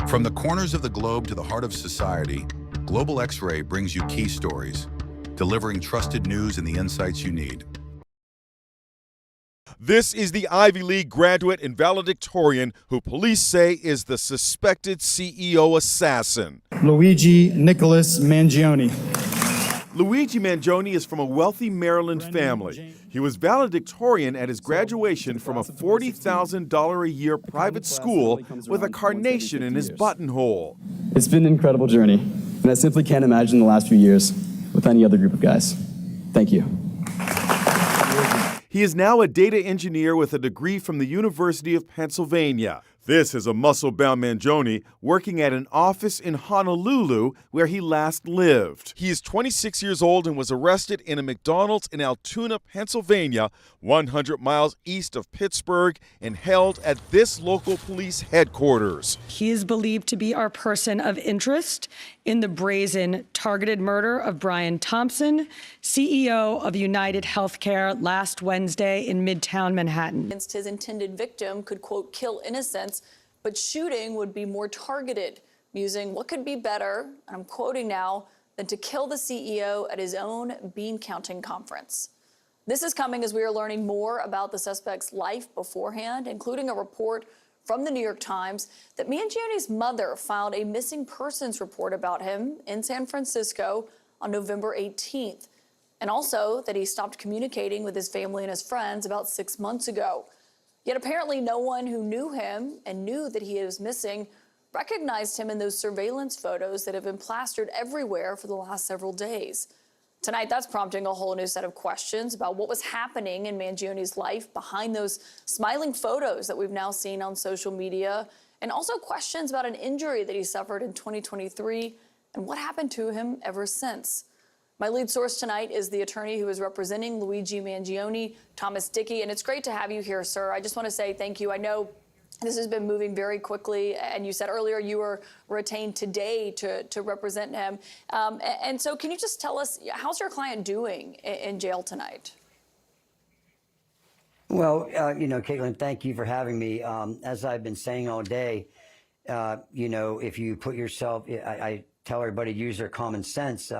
From the corners of the globe to the heart of society, Global X-Ray brings you key stories, delivering trusted news and the insights you need. This is the Ivy League graduate and valedictorian who police say is the suspected CEO assassin. Luigi Nicholas Mangione. Luigi Mangione is from a wealthy Maryland family. He was valedictorian at his graduation from a $40,000 a year private school with a carnation in his buttonhole. It's been an incredible journey, and I simply can't imagine the last few years with any other group of guys. Thank you. He is now a data engineer with a degree from the University of Pennsylvania. This is a muscle-bound Mangione working at an office in Honolulu where he last lived. He is 26 years old and was arrested in a McDonald's in Altoona, Pennsylvania, 100 miles east of Pittsburgh, and held at this local police headquarters. He is believed to be our person of interest in the brazen targeted murder of Brian Thompson, CEO of United Healthcare, last Wednesday in Midtown Manhattan. Against his intended victim could, quote, kill innocents, but shooting would be more targeted, musing what could be better, and I'm quoting now, than to kill the CEO at his own bean counting conference. This is coming as we are learning more about the suspect's life beforehand, including a report from the New York Times that Mangione's mother filed a missing persons report about him in San Francisco on November 18th, and also that he stopped communicating with his family and his friends about 6 months ago. Yet apparently no one who knew him and knew that he was missing recognized him in those surveillance photos that have been plastered everywhere for the last several days. Tonight, that's prompting a whole new set of questions about what was happening in Mangione's life behind those smiling photos that we've now seen on social media, and also questions about an injury that he suffered in 2023 and what happened to him ever since. My lead source tonight is the attorney who is representing Luigi Mangione, Thomas Dickey, and it's great to have you here, sir. I just want to say thank you. I know this has been moving very quickly, and you said earlier you were retained today to represent him. And so can you just tell us, how's your client doing in jail tonight? Well, Caitlin, thank you for having me. As I've been saying all day, if you put yourself, I tell everybody to use their common sense.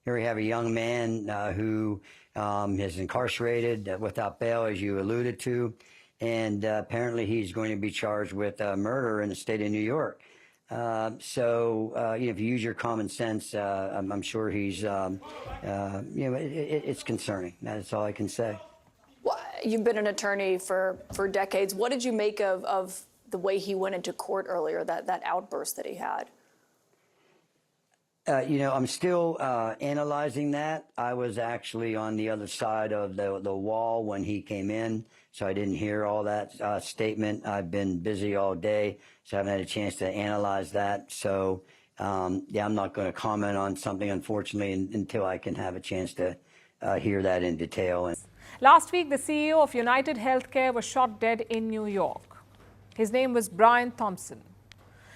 Here we have a young man who is incarcerated without bail, as you alluded to, and apparently he's going to be charged with murder in the state of New York. If you use your common sense, I'm sure he's, it's concerning. That's all I can say. Well, you've been an attorney for decades. What did you make of the way he went into court earlier, that outburst that he had? I'm still analyzing that. I was actually on the other side of the wall when he came in, so I didn't hear all that statement. I've been busy all day, so I haven't had a chance to analyze that. So, I'm not going to comment on something, unfortunately, until I can have a chance to hear that in detail. Last week, the CEO of United Healthcare was shot dead in New York. His name was Brian Thompson.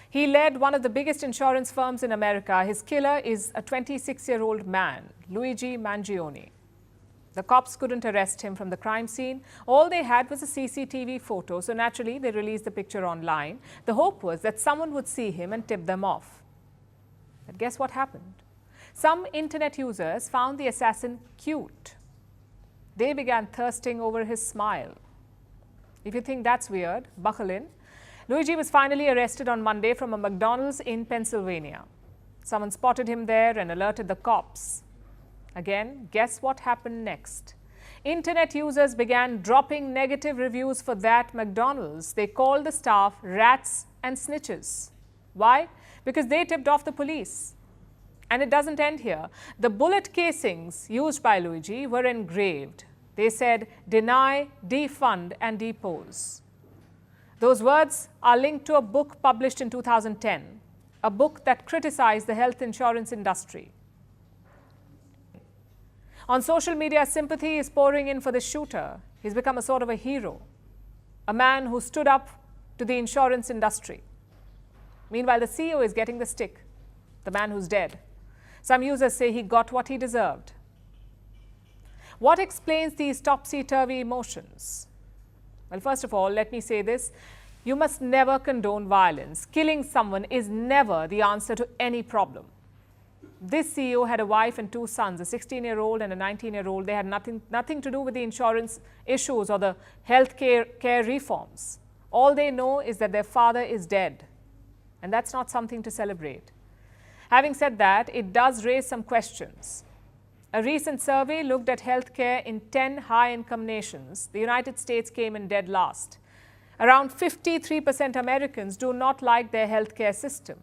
He led one of the biggest insurance firms in America. His killer is a 26-year-old man, Luigi Mangione. The cops couldn't arrest him from the crime scene. All they had was a CCTV photo, so naturally they released the picture online. The hope was that someone would see him and tip them off. But guess what happened? Some internet users found the assassin cute. They began thirsting over his smile. If you think that's weird, buckle in. Luigi was finally arrested on Monday from a McDonald's in Pennsylvania. Someone spotted him there and alerted the cops. Again, guess what happened next? Internet users began dropping negative reviews for that McDonald's. They called the staff rats and snitches. Why? Because they tipped off the police. And it doesn't end here. The bullet casings used by Luigi were engraved. They said, "Deny, defund, and depose." Those words are linked to a book published in 2010, a book that criticized the health insurance industry. On social media, sympathy is pouring in for the shooter. He's become a sort of a hero, a man who stood up to the insurance industry. Meanwhile, the CEO is getting the stick, the man who's dead. Some users say he got what he deserved. What explains these topsy-turvy emotions? Well, first of all, let me say this. You must never condone violence. Killing someone is never the answer to any problem. This CEO had a wife and 2 sons, a 16-year-old and a 19-year-old. They had nothing to do with the insurance issues or the health care reforms. All they know is that their father is dead. And that's not something to celebrate. Having said that, it does raise some questions. A recent survey looked at healthcare in 10 high-income nations. The United States came in dead last. Around 53% Americans do not like their healthcare system,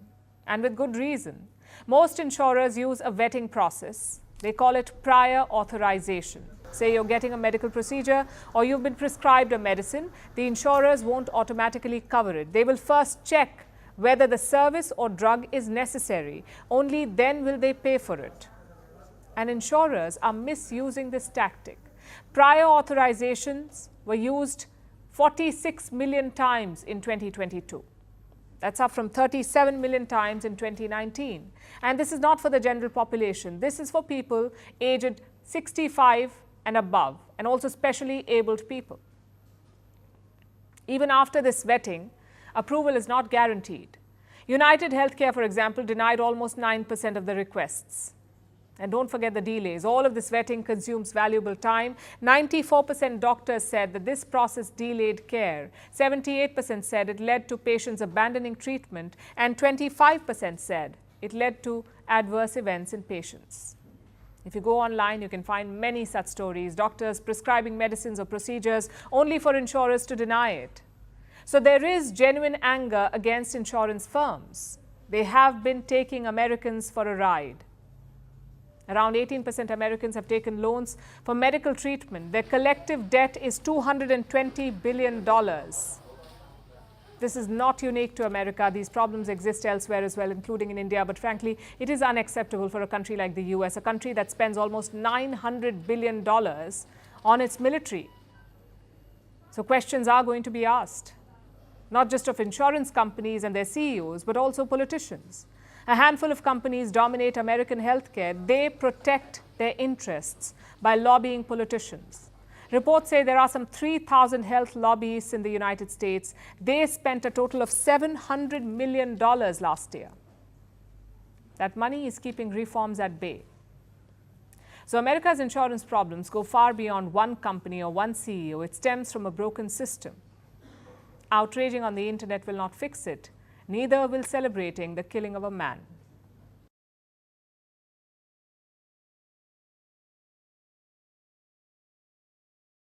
and with good reason. Most insurers use a vetting process. They call it prior authorization. Say you're getting a medical procedure or you've been prescribed a medicine, the insurers won't automatically cover it. They will first check whether the service or drug is necessary. Only then will they pay for it. And insurers are misusing this tactic. Prior authorizations were used 46 million times in 2022. That's up from 37 million times in 2019. And this is not for the general population. This is for people aged 65 and above, and also specially abled people. Even after this vetting, approval is not guaranteed. United Healthcare, for example, denied almost 9% of the requests. And don't forget the delays. All of this vetting consumes valuable time. 94% doctors said that this process delayed care. 78% said it led to patients abandoning treatment. And 25% said it led to adverse events in patients. If you go online, you can find many such stories. Doctors prescribing medicines or procedures only for insurers to deny it. So there is genuine anger against insurance firms. They have been taking Americans for a ride. Around 18% Americans have taken loans for medical treatment. Their collective debt is $220 billion. This is not unique to America. These problems exist elsewhere as well, including in India. But frankly, it is unacceptable for a country like the US, a country that spends almost $900 billion on its military. So questions are going to be asked, not just of insurance companies and their CEOs, but also politicians. A handful of companies dominate American healthcare. They protect their interests by lobbying politicians. Reports say there are some 3,000 health lobbyists in the United States. They spent a total of $700 million last year. That money is keeping reforms at bay. So America's insurance problems go far beyond one company or one CEO. It stems from a broken system. Outraging on the internet will not fix it. Neither will celebrating the killing of a man.